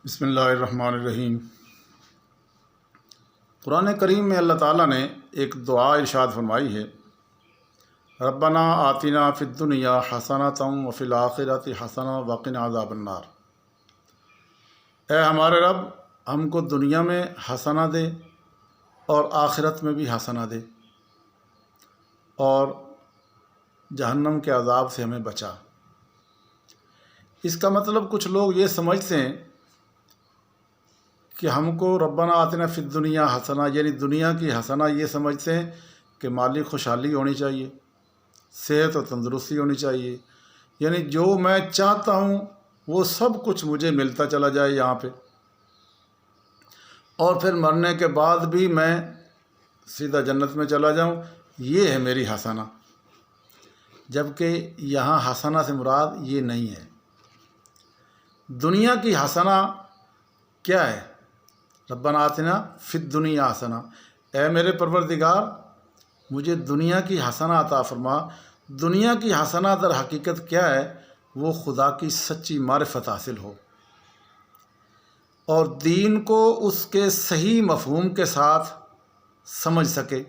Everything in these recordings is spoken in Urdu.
بسم اللہ الرحمن الرحیم۔ قرآن کریم میں اللہ تعالیٰ نے ایک دعا ارشاد فرمائی ہے، ربنا آتنا فی الدنیا حسنۃ وفی الآخرۃ حسنۃ وقنا عذاب النار۔ اے ہمارے رب، ہم کو دنیا میں حسنہ دے اور آخرت میں بھی حسنہ دے اور جہنم کے عذاب سے ہمیں بچا۔ اس کا مطلب کچھ لوگ یہ سمجھتے ہیں کہ ہم کو ربنا آتنا فی الدنیا حسنہ یعنی دنیا کی حسنہ یہ سمجھتے ہیں کہ مالی خوشحالی ہونی چاہیے، صحت و تندرستی ہونی چاہیے، یعنی جو میں چاہتا ہوں وہ سب کچھ مجھے ملتا چلا جائے یہاں پہ، اور پھر مرنے کے بعد بھی میں سیدھا جنت میں چلا جاؤں، یہ ہے میری حسنہ۔ جبکہ یہاں حسنہ سے مراد یہ نہیں ہے۔ دنیا کی حسنہ کیا ہے؟ ربنا آتنا فی الدنیا حسنہ، اے میرے پروردگار مجھے دنیا کی حسنہ عطا فرما۔ دنیا کی حسنہ در حقیقت کیا ہے؟ وہ خدا کی سچی معرفت حاصل ہو اور دین کو اس کے صحیح مفہوم کے ساتھ سمجھ سکے،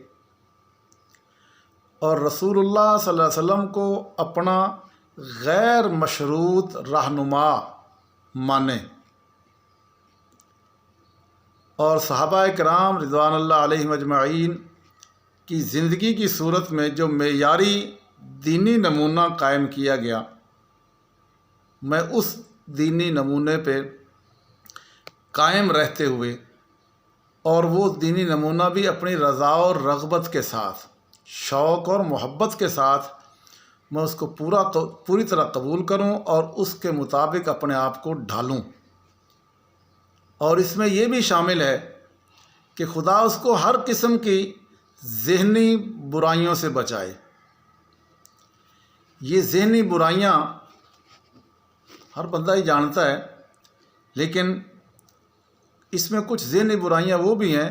اور رسول اللہ صلی اللہ علیہ وسلم کو اپنا غیر مشروط رہنما مانے، اور صحابہ کرام رضوان اللہ علیہم اجمعین کی زندگی کی صورت میں جو معیاری دینی نمونہ قائم کیا گیا، میں اس دینی نمونے پہ قائم رہتے ہوئے اور وہ دینی نمونہ بھی اپنی رضا اور رغبت کے ساتھ، شوق اور محبت کے ساتھ میں اس کو پوری طرح قبول کروں اور اس کے مطابق اپنے آپ کو ڈھالوں۔ اور اس میں یہ بھی شامل ہے کہ خدا اس کو ہر قسم کی ذہنی برائیوں سے بچائے۔ یہ ذہنی برائیاں ہر بندہ ہی جانتا ہے، لیکن اس میں کچھ ذہنی برائیاں وہ بھی ہیں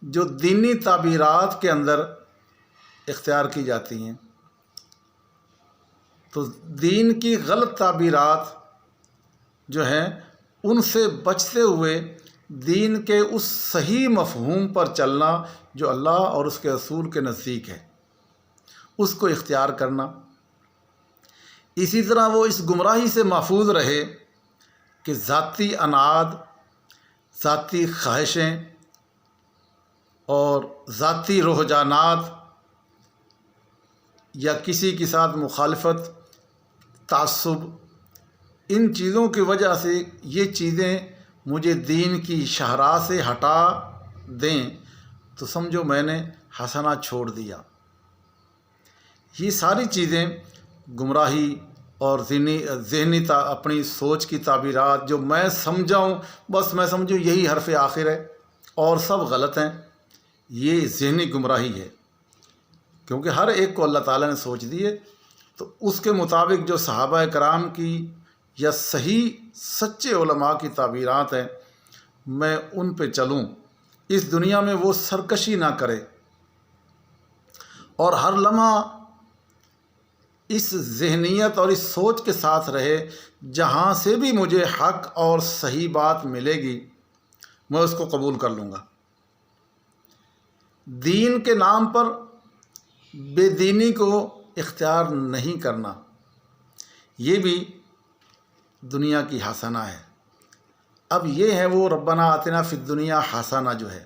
جو دینی تعبیرات کے اندر اختیار کی جاتی ہیں۔ تو دین کی غلط تعبیرات جو ہیں ان سے بچتے ہوئے دین کے اس صحیح مفہوم پر چلنا جو اللہ اور اس کے رسول کے نزدیک ہے، اس کو اختیار کرنا۔ اسی طرح وہ اس گمراہی سے محفوظ رہے کہ ذاتی اناد، ذاتی خواہشیں اور ذاتی رجحانات یا کسی کے ساتھ مخالفت، تعصب، ان چیزوں کی وجہ سے یہ چیزیں مجھے دین کی شاہراہ سے ہٹا دیں تو سمجھو میں نے حسنہ چھوڑ دیا۔ یہ ساری چیزیں گمراہی اور ذہنی اپنی سوچ کی تعبیرات جو میں سمجھاؤں، بس میں سمجھوں یہی حرف آخر ہے اور سب غلط ہیں، یہ ذہنی گمراہی ہے، کیونکہ ہر ایک کو اللہ تعالیٰ نے سوچ دی ہے، تو اس کے مطابق جو صحابہ کرام کی یا صحیح سچے علماء کی تعبیرات ہیں میں ان پہ چلوں، اس دنیا میں وہ سرکشی نہ کرے اور ہر لمحہ اس ذہنیت اور اس سوچ کے ساتھ رہے جہاں سے بھی مجھے حق اور صحیح بات ملے گی میں اس کو قبول کر لوں گا۔ دین کے نام پر بے دینی کو اختیار نہیں کرنا، یہ بھی دنیا کی حسنہ ہے۔ اب یہ ہے وہ ربنا آتنا فی الدنیا حسنہ جو ہے،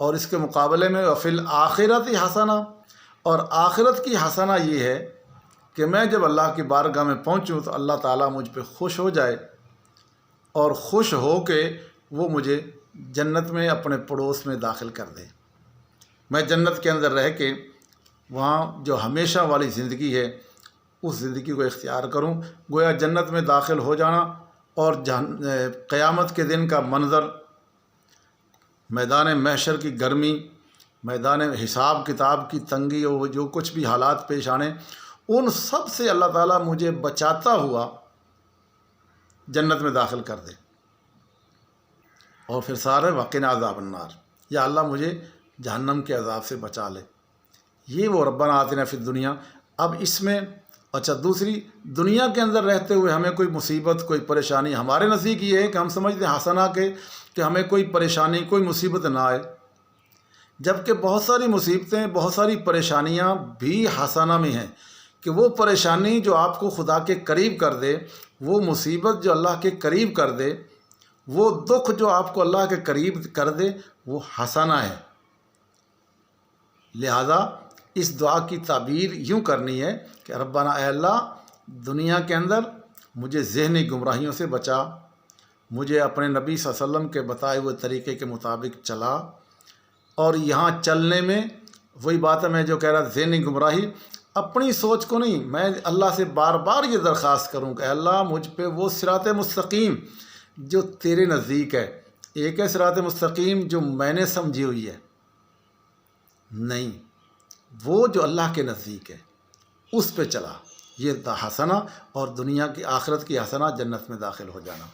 اور اس کے مقابلے میں وفی الآخرۃ حسنہ، اور آخرت کی حسنہ یہ ہے کہ میں جب اللہ کی بارگاہ میں پہنچوں تو اللہ تعالیٰ مجھ پہ خوش ہو جائے اور خوش ہو کے وہ مجھے جنت میں اپنے پڑوس میں داخل کر دے، میں جنت کے اندر رہ کے وہاں جو ہمیشہ والی زندگی ہے اس زندگی کو اختیار کروں۔ گویا جنت میں داخل ہو جانا اور قیامت کے دن کا منظر، میدان محشر کی گرمی، میدان حساب کتاب کی تنگی اور جو کچھ بھی حالات پیش آنے، ان سب سے اللہ تعالیٰ مجھے بچاتا ہوا جنت میں داخل کر دے، اور پھر سارے وقنا عذاب النار، یا اللہ مجھے جہنم کے عذاب سے بچا لے۔ یہ وہ ربنا آتنا فی الدنیا۔ اب اس میں اچھا دوسری، دنیا کے اندر رہتے ہوئے ہمیں کوئی مصیبت کوئی پریشانی، ہمارے نزدیک یہ ہے کہ ہم سمجھتے ہیں حسنہ کے کہ ہمیں کوئی پریشانی کوئی مصیبت نہ آئے، جبکہ بہت ساری مصیبتیں بہت ساری پریشانیاں بھی حسنہ میں ہیں، کہ وہ پریشانی جو آپ کو خدا کے قریب کر دے، وہ مصیبت جو اللہ کے قریب کر دے، وہ دکھ جو آپ کو اللہ کے قریب کر دے، وہ حسنہ ہے۔ لہذا اس دعا کی تعبیر یوں کرنی ہے کہ ربنا اے اللہ، دنیا کے اندر مجھے ذہنی گمراہیوں سے بچا، مجھے اپنے نبی صلی اللہ علیہ وسلم کے بتائے ہوئے طریقے کے مطابق چلا، اور یہاں چلنے میں وہی بات ہے میں جو کہہ رہا ذہنی گمراہی اپنی سوچ کو نہیں، میں اللہ سے بار بار یہ درخواست کروں کہ اے اللہ مجھ پہ وہ صراط مستقیم جو تیرے نزدیک ہے، ایک ہے صراط مستقیم جو میں نے سمجھی ہوئی ہے، نہیں، وہ جو اللہ کے نزدیک ہے اس پہ چلا، یہ حسنہ اور دنیا کی آخرت کی حسنہ جنت میں داخل ہو جانا۔